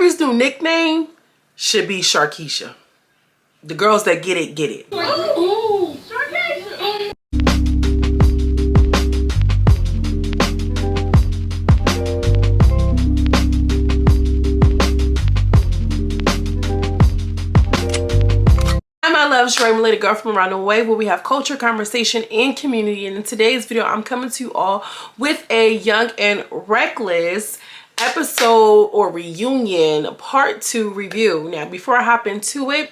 Ivory's new nickname should be Sharkeisha. The girls that get it, get it. Ooh. My loves, related girl from around the way, where we have culture, conversation, and community. And in today's video, I'm coming to you all with a Young and Reckless episode or reunion part 2 review. Now, before I hop into it,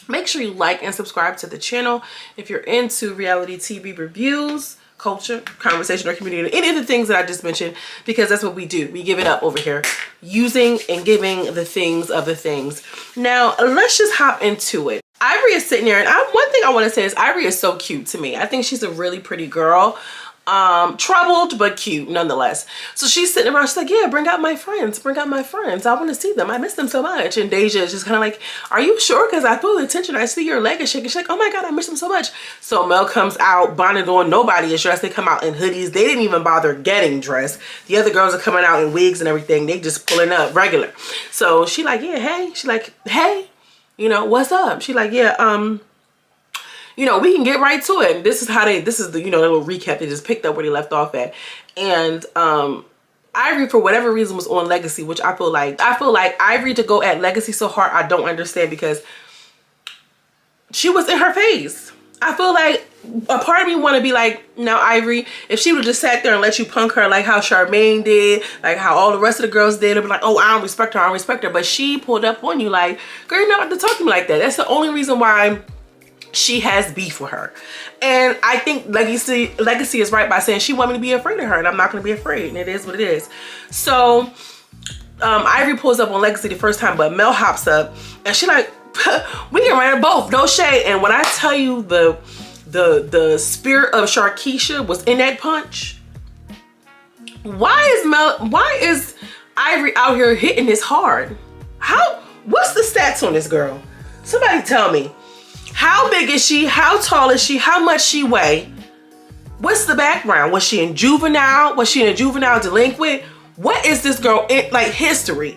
make sure you like and subscribe to the channel if you're into reality TV reviews, culture, conversation, or community, any of the things that I just mentioned, because that's what we do. We give it up over here, using and giving the things of the things. Now, let's just hop into it. Ivory is sitting there, and one thing I want to say is Ivory is so cute to me. I think she's a really pretty girl. Troubled, but cute nonetheless. So she's sitting around, she's like, yeah, bring out my friends. Bring out my friends. I want to see them. I miss them so much. And Deja is just kind of like, are you sure? Because I feel the tension. I see your leg is shaking. She's like, oh my God, I miss them so much. So Mel comes out, bonnet on. Nobody is dressed. They come out in hoodies. They didn't even bother getting dressed. The other girls are coming out in wigs and everything. They just pulling up regular. So she like, yeah, hey. She like, hey, you know, what's up? She like, yeah, you know, we can get right to it. And this is how this is the, you know, the little recap. They just picked up where they left off at. And Ivory, for whatever reason, was on Legacy, which I feel like Ivory to go at Legacy so hard, I don't understand, because she was in her face. I feel like a part of me want to be like, now Ivory, if she would just sat there and let you punk her like how Charmaine did, like how all the rest of the girls did, and be like, oh, I don't respect her, I don't respect her. But she pulled up on you like, girl, you're not to talk to me like that. That's the only reason why she has beef with her. And I think Legacy is right by saying she wanted me to be afraid of her, and I'm not going to be afraid, and it is what it is. So Ivory pulls up on Legacy the first time, but Mel hops up and she like, we can run both, no shade. And when I tell you the spirit of Sharkeisha was in that punch, why is Ivory out here hitting this hard? What's the stats on this girl? Somebody tell me. How big is she? How tall is she? How much she weigh? What's the background? Was she in juvenile? Was she in a juvenile delinquent? What is this girl in, like, history?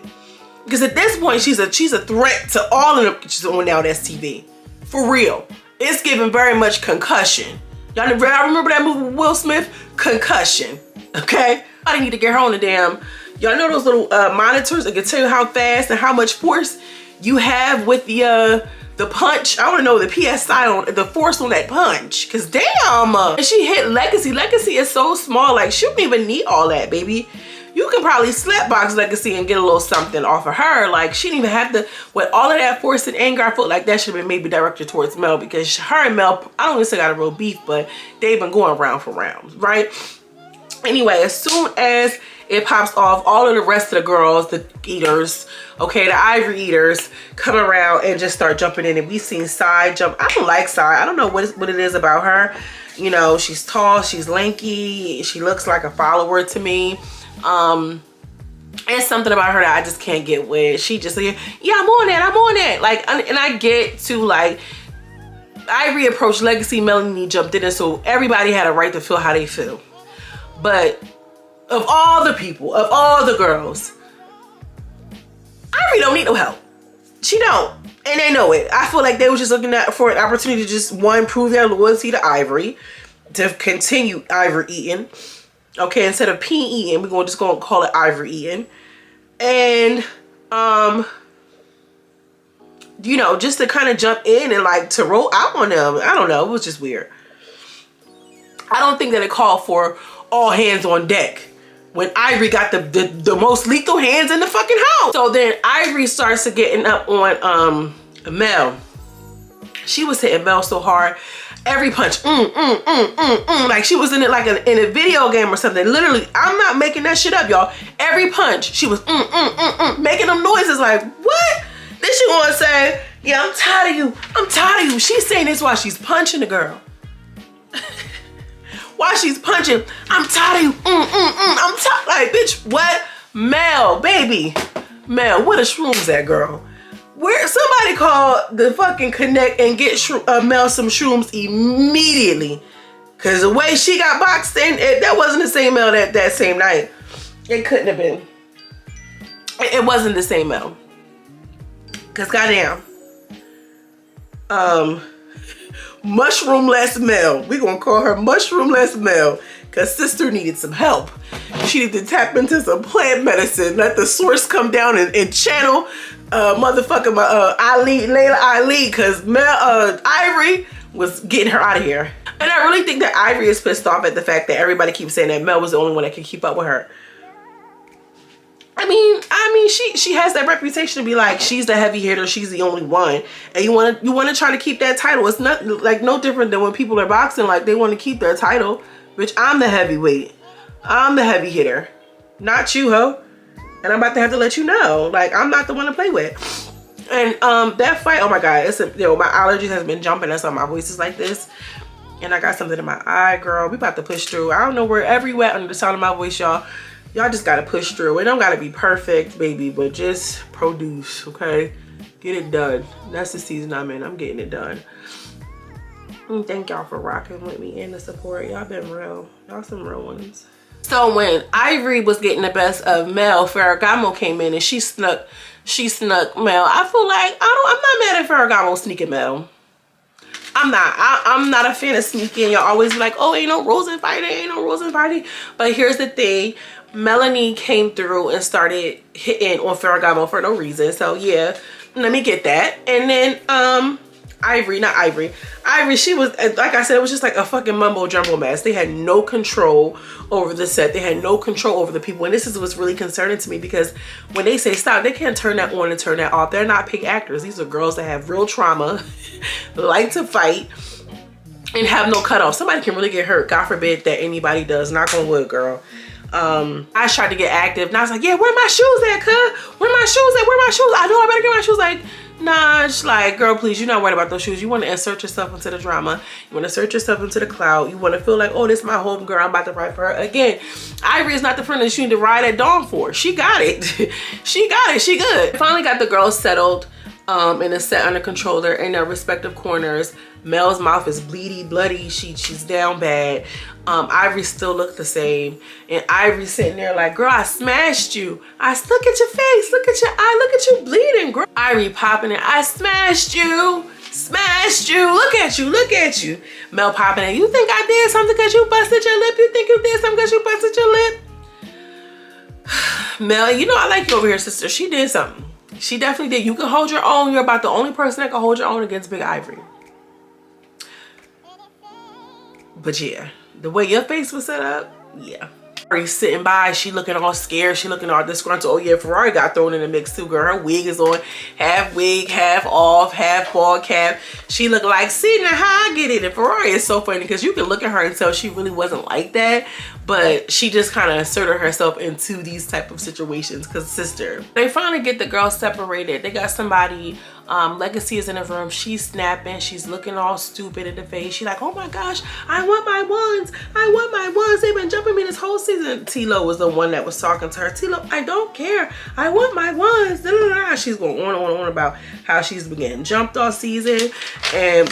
Because at this point, she's a threat to all of them. She's on now STV. For real. It's giving very much Concussion. Y'all remember that movie with Will Smith? Concussion. Okay? I need to get her on the damn. Y'all know those little monitors that can tell you how fast and how much force you have with the punch. I want to know the PSI on the force on that punch, because damn, and she hit Legacy. Legacy is so small, like she don't even need all that, baby. You can probably slapbox Legacy and get a little something off of her. Like, she didn't even have to, with all of that force and anger. I felt like that should have been maybe directed towards Mel, because her and Mel, I don't even say got a real beef, but they've been going round for rounds, right? Anyway, as soon as it pops off, all of the rest of the girls, the eaters, okay, the Ivory eaters, come around and just start jumping in. And we seen Soyb jump. I don't like Soyb. I don't know what it is about her. You know, she's tall, she's lanky, she looks like a follower to me. It's something about her that I just can't get with. She just like, yeah, I'm on that. Like, and I get to, like, Ivory approached Legacy, Melanie jumped in, and so everybody had a right to feel how they feel. But of all the people, of all the girls, Ivory don't need no help. She don't. And they know it. I feel like they were just looking for an opportunity to just, one, prove their loyalty to Ivory, to continue Ivory eating. Okay, instead of pea eating, we're just gonna call it Ivory eating. And you know, just to kind of jump in and like to roll out on them. I don't know, it was just weird. I don't think that it called for all hands on deck when Ivory got the most lethal hands in the fucking house. So then Ivory starts to getting up on Mel. She was hitting Mel so hard. Every punch, like she was in it like in a video game or something. Literally, I'm not making that shit up, y'all. Every punch, she was making them noises like, what? Then she gonna say, yeah, I'm tired of you. I'm tired of you. She's saying this while she's punching the girl. While she's punching, I'm tired of you. I'm tired. Like, bitch, what? Mel, baby. Mel, where the shrooms at, girl? Where somebody called the fucking Connect and get Mel some shrooms immediately. Cause the way she got boxed in, that wasn't the same Mel that same night. It couldn't have been. It wasn't the same Mel. Cause goddamn, mushroomless Mel. We gonna call her mushroomless Mel. Cause sister needed some help. She needed to tap into some plant medicine. Let the source come down and channel motherfucking Layla Ali. Cause Ivory was getting her out of here. And I really think that Ivory is pissed off at the fact that everybody keeps saying that Mel was the only one that could keep up with her. I mean, she has that reputation to be like, she's the heavy hitter, she's the only one, and you want to try to keep that title. It's not like no different than when people are boxing, like they want to keep their title. Bitch, I'm the heavyweight, I'm the heavy hitter, not you, ho. And I'm about to have to let you know, like, I'm not the one to play with. And that fight, oh my god, it's my allergies has been jumping. That's why my voice is like this. And I got something in my eye, girl. We about to push through. I don't know where everywhere under the sound of my voice, y'all. Y'all just gotta push through. It don't gotta be perfect, baby, but just produce, okay? Get it done. That's the season I'm in. I'm getting it done. And thank y'all for rocking with me and the support. Y'all been real. Y'all some real ones. So when Ivory was getting the best of Mel, Ferragamo came in and she snuck Mel. I feel like I'm not mad at Ferragamo sneaking Mel. I'm not a fan of sneaking. Y'all always be like, oh, ain't no rules in fighting, ain't no rules in fighting. But here's the thing. Melanie came through and started hitting on Ferragamo for no reason. So yeah, let me get that. And then Ivory, she was, like I said, it was just like a fucking mumbo jumbo mess. They had no control over the set. They had no control over the people. And this is what's really concerning to me, because when they say stop, they can't turn that on and turn that off. They're not pick actors. These are girls that have real trauma, like to fight, and have no cutoff. Somebody can really get hurt. God forbid that anybody does. Knock on wood, girl. I tried to get active and I was like, yeah, where my shoes at, cuz? Where my shoes at? Where my shoes? I know I better get my shoes. Like, nah, it's like, girl, please, you're not worried about those shoes. You want to insert yourself into the drama. You want to insert yourself into the cloud. You want to feel like, oh, this is my home girl. I'm about to ride for her. Again, Ivory is not the friend that you need to ride at dawn for. She got it. She got it. She good. Finally got the girls settled in a set under control. They're in their respective corners. Mel's mouth is bleedy, bloody. She's down bad. Ivory still looked the same. And Ivory sitting there like, girl, I smashed you. Look at your face. Look at your eye. Look at you bleeding, girl. Ivory popping it. I smashed you. Smashed you. Look at you. Look at you. Mel popping it. You think I did something because you busted your lip? You think you did something because you busted your lip? Mel, you know I like you over here, sister. She did something. She definitely did. You can hold your own. You're about the only person that can hold your own against Big Ivory. But yeah, the way your face was set up, yeah. Ferrari's sitting by, she looking all scared, she looking all disgruntled. Oh yeah, Ferrari got thrown in the mix too, girl. Her wig is on, half wig, half off, half bald cap. She looked like, see now how I get it. And Ferrari is so funny because you can look at her and tell she really wasn't like that, but she just kind of inserted herself into these type of situations because sister. They finally get the girls separated. They got somebody, Legacy is in the room. She's snapping. She's looking all stupid in the face. She's like, oh my gosh, I want my ones. I want my ones. They've been jumping me this whole season. Tilo was the one that was talking to her. Tilo, I don't care. I want my ones. Da, da, da. She's going on and on and on about how she's been getting jumped all season. And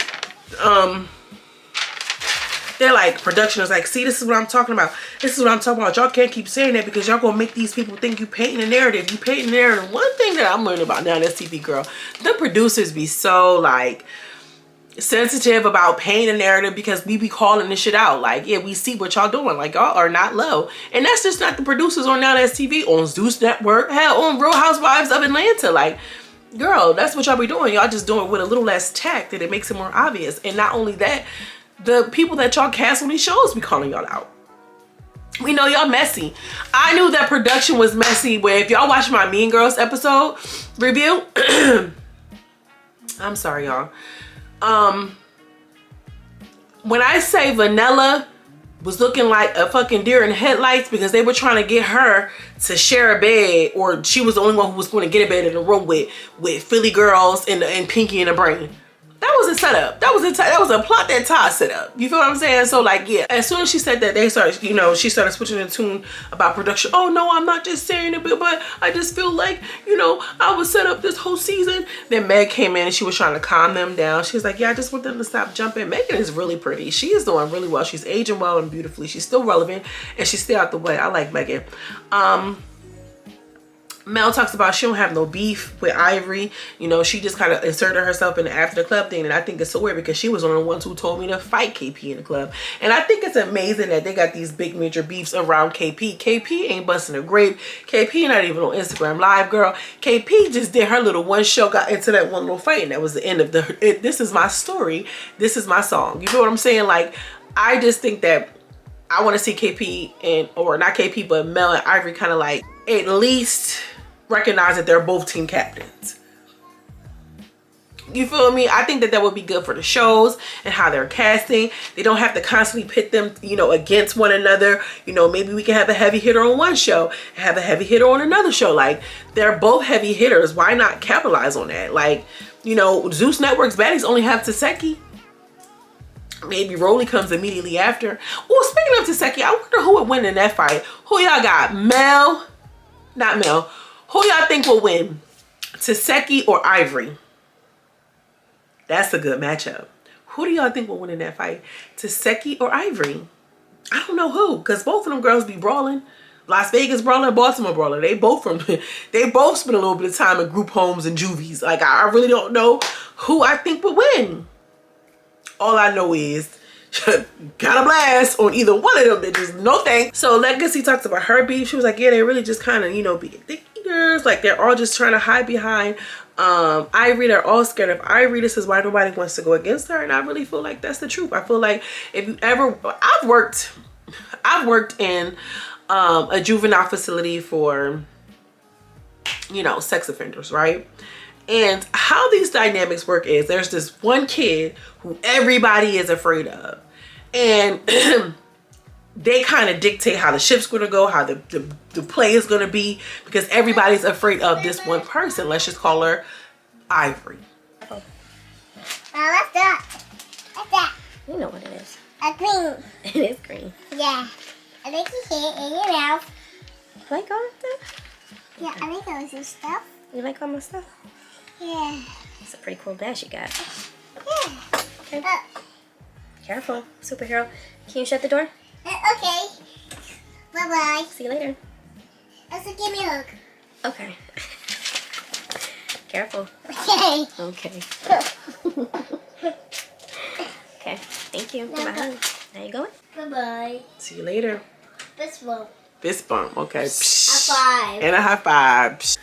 they're like, production is like, see, this is what I'm talking about. This is what I'm talking about. Y'all can't keep saying that because y'all gonna make these people think you painting a narrative. You painting a narrative. One thing that I'm learning about now in this TV, girl, the producers be so like sensitive about painting a narrative because we be calling this shit out. Like, yeah, we see what y'all doing. Like, y'all are not low. And that's just not the producers on Now That's TV, on Zeus Network, hell, on Real Housewives of Atlanta. Like, girl, that's what y'all be doing. Y'all just doing it with a little less tact and it makes it more obvious. And not only that, the people that y'all cast on these shows be calling y'all out. We know y'all messy. I knew that production was messy where if y'all watch my Mean Girls episode review, I'm sorry, y'all. When I say Vanilla was looking like a fucking deer in headlights because they were trying to get her to share a bed, or she was the only one who was going to get a bed in the room with Philly girls and Pinky and the Brain. That was a setup. That was a plot that Todd set up. You feel what I'm saying? So like, yeah, as soon as she said that, they started, you know, she started switching the tune about production. Oh no, I'm not just saying it, but I just feel like, you know, I was set up this whole season. Then Meg came in and she was trying to calm them down. She was like, yeah, I just want them to stop jumping. Megan is really pretty. She is doing really well. She's aging well and beautifully. She's still relevant and she's still out the way. I like Megan. Mel talks about she don't have no beef with Ivory. You know, she just kind of inserted herself in the after the club thing. And I think it's so weird because she was one of the ones who told me to fight KP in the club. And I think it's amazing that they got these big major beefs around KP. KP ain't busting a grape. KP not even on Instagram Live, girl. KP just did her little one show, got into that one little fight. And that was the end of this is my story. This is my song. You know what I'm saying? Like, I just think that I want to see KP or not KP, but Mel and Ivory kind of like at least recognize that they're both team captains. You feel me? I think that that would be good for the shows and how they're casting. They don't have to constantly pit them, you know, against one another. You know, maybe we can have a heavy hitter on one show and have a heavy hitter on another show. Like, they're both heavy hitters. Why not capitalize on that? Like, you know, Zeus Network's Baddies only have Taseki. Maybe Rolly comes immediately after. Oh, speaking of Taseki, I wonder who would win in that fight. Who y'all got? Mel? Not Mel. Who y'all think will win? Taseki or Ivory? That's a good matchup. Who do y'all think will win in that fight? Taseki or Ivory? I don't know who, because both of them girls be brawling. Las Vegas brawler, Baltimore brawler. They both spend a little bit of time in group homes and juvies. Like, I really don't know who I think will win. All I know is got a blast on either one of them bitches. No thanks. So Legacy talks about her beef. She was like, yeah, they really just kind of, you know, be dick eaters. Like, they're all just trying to hide behind Ivory. They're all scared of Ivory. This is why nobody wants to go against her. And I really feel like that's the truth. I feel like if you ever, I've worked in a juvenile facility for, you know, sex offenders, right? And how these dynamics work is there's this one kid who everybody is afraid of. And they kind of dictate how the ship's going to go, how the play is going to be, because everybody's afraid of this one person. Let's just call her Ivory. What's that? What's that? You know what it is. A green. It is green. Yeah. I think you hear it in your mouth. You like all of that? Yeah, I like all this stuff. You like all my stuff? Yeah. It's a pretty cool dash you got. Yeah. Okay. Careful, superhero. Can you shut the door? Okay. Bye-bye. See you later. Also, give me a hug. Okay. Careful. Okay. Okay. Okay. Thank you. Bye-bye. Now you going? Bye-bye. See you later. Fist bump. Fist bump. Okay. High five. And a high five. Psh.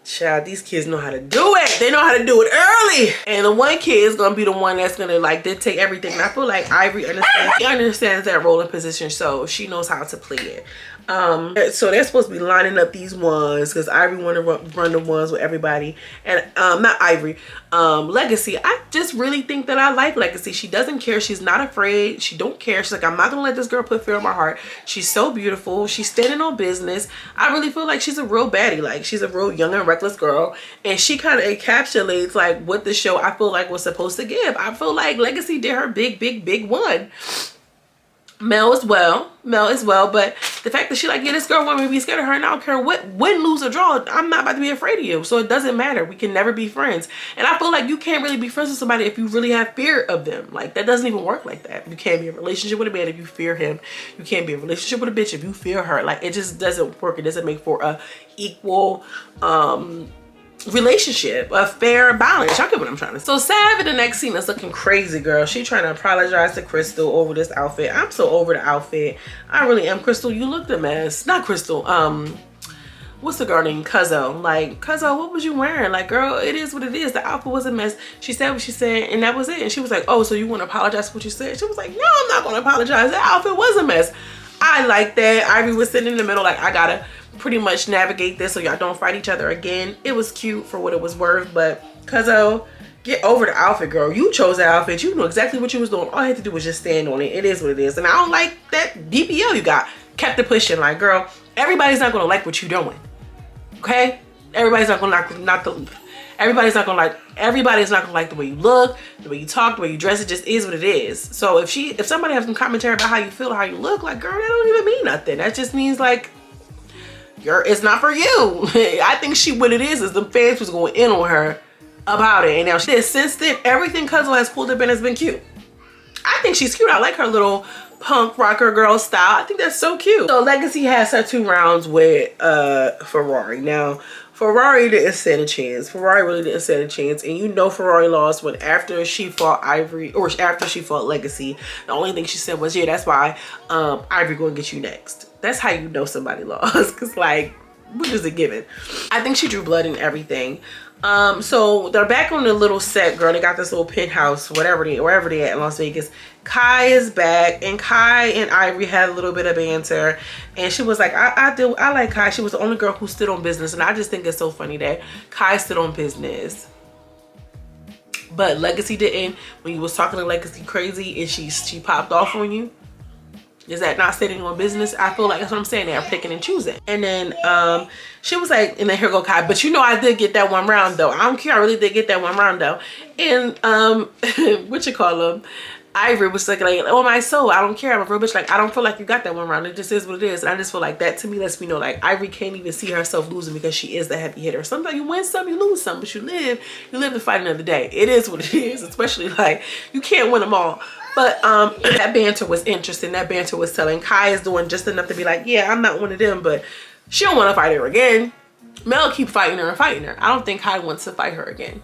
Child, these kids know how to do it. They know how to do it early. And the one kid is gonna be the one that's gonna like dictate everything. And I feel like Ivory understands that role and position, so she knows how to play it. So they're supposed to be lining up these ones because Ivory want to run the ones with everybody. And not Ivory, Legacy. I just really think that I like Legacy. She doesn't care. She's not afraid. She don't care. She's like, I'm not gonna let this girl put fear in my heart. She's so beautiful. She's standing on business. I really feel like she's a real baddie. Like, she's a real young and reckless girl, and she kind of encapsulates like what the show I feel like was supposed to give. I feel like Legacy did her big one. Mel as well, but the fact that she like, yeah, this girl want me to be scared of her, and I don't care what, win, lose, or draw, I'm not about to be afraid of you, so it doesn't matter. We can never be friends. And I feel like you can't really be friends with somebody if you really have fear of them. Like, that doesn't even work like that. You can't be in a relationship with a man if you fear him. You can't be in a relationship with a bitch if you fear her. Like, it just doesn't work. It doesn't make for a equal relationship, a fair balance. Y'all get what I'm trying to say. So Sav in the next scene is looking crazy, girl. She trying to apologize to Crystal over this outfit. I'm so over the outfit. I really am. Crystal, you looked a mess. Not Crystal, what's the girl named Cuzzo? Like, Cuzzo, what was you wearing? Like, girl, it is what it is. The outfit was a mess. She said what she said, and that was it. And she was like, oh, so you want to apologize for what you said? She was like, no, I'm not going to apologize. That outfit was a mess. I like that. Ivory was sitting in the middle like, I gotta pretty much navigate this so y'all don't fight each other again. It was cute for what it was worth, but Cuzzo, get over the outfit, girl. You chose the outfit. You knew exactly what you was doing. All you had to do was just stand on it. It is what it is. And I don't like that DPL you got. Kept it pushing. Like, girl, everybody's not gonna like what you're doing. Okay? Everybody's not gonna like everybody's not gonna like the way you look, the way you talk, the way you dress. It just is what it is. So if somebody has some commentary about how you feel or how you look, like, girl, that don't even mean nothing. That just means like, it's not for you. I think what it is the fans was going in on her about it, and now since then everything Cuzzo has pulled up in has been cute. I think she's cute. I like her little punk rocker girl style. I think that's so cute. So Legacy has her 2 rounds with Ferrari. Now Ferrari didn't stand a chance. Ferrari really didn't stand a chance. And you know Ferrari lost when after she fought Ivory, or after she fought Legacy, the only thing she said was, yeah, that's why Ivory gonna get you next. That's how you know somebody lost. Because, like, what is it given? I think she drew blood and everything. So they're back on the little set, girl. They got this little penthouse, wherever they at in Las Vegas. Kai is back, and Kai and Ivory had a little bit of banter, and she was like, I like Kai. She was the only girl who stood on business, and I just think it's so funny that Kai stood on business, but Legacy didn't. When you was talking to Legacy crazy and she popped off on you, is that not standing on business? I feel like that's what I'm saying. They're picking and choosing. And then she was like, and then here go Kai, but you know I did get that one round though. I don't care, I really did get that one round though. And what you call them? Ivory was like, oh my soul, I don't care, I'm a real bitch. Like, I don't feel like you got that one round. It just is what it is. And I just feel like that to me lets me know, like, Ivory can't even see herself losing because she is the heavy hitter. Sometimes you win some, you lose some, but you live to fight another day. It is what it is, especially like you can't win them all. But that banter was interesting. That banter was telling. Kai is doing just enough to be like, yeah, I'm not one of them, but she don't want to fight her again. Mel keep fighting her and fighting her. I don't think Kai wants to fight her again.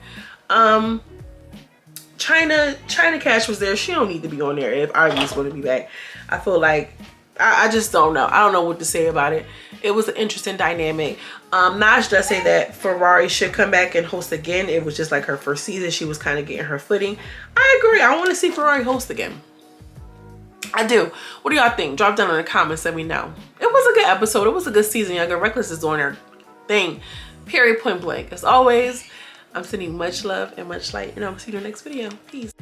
China Cash was there. She don't need to be on there if Ivy's going to be back. I feel like I just don't know. I don't know what to say about it. It was an interesting dynamic. Naj does say that Ferrari should come back and host again. It was just like her first season. She was kind of getting her footing. I agree. I want to see Ferrari host again. I do. What do y'all think? Drop down in the comments. Let me know. It was a good episode. It was a good season. Young and Reckless is doing their thing. Period, point blank. As always, I'm sending much love and much light. And I'll see you in the next video. Peace.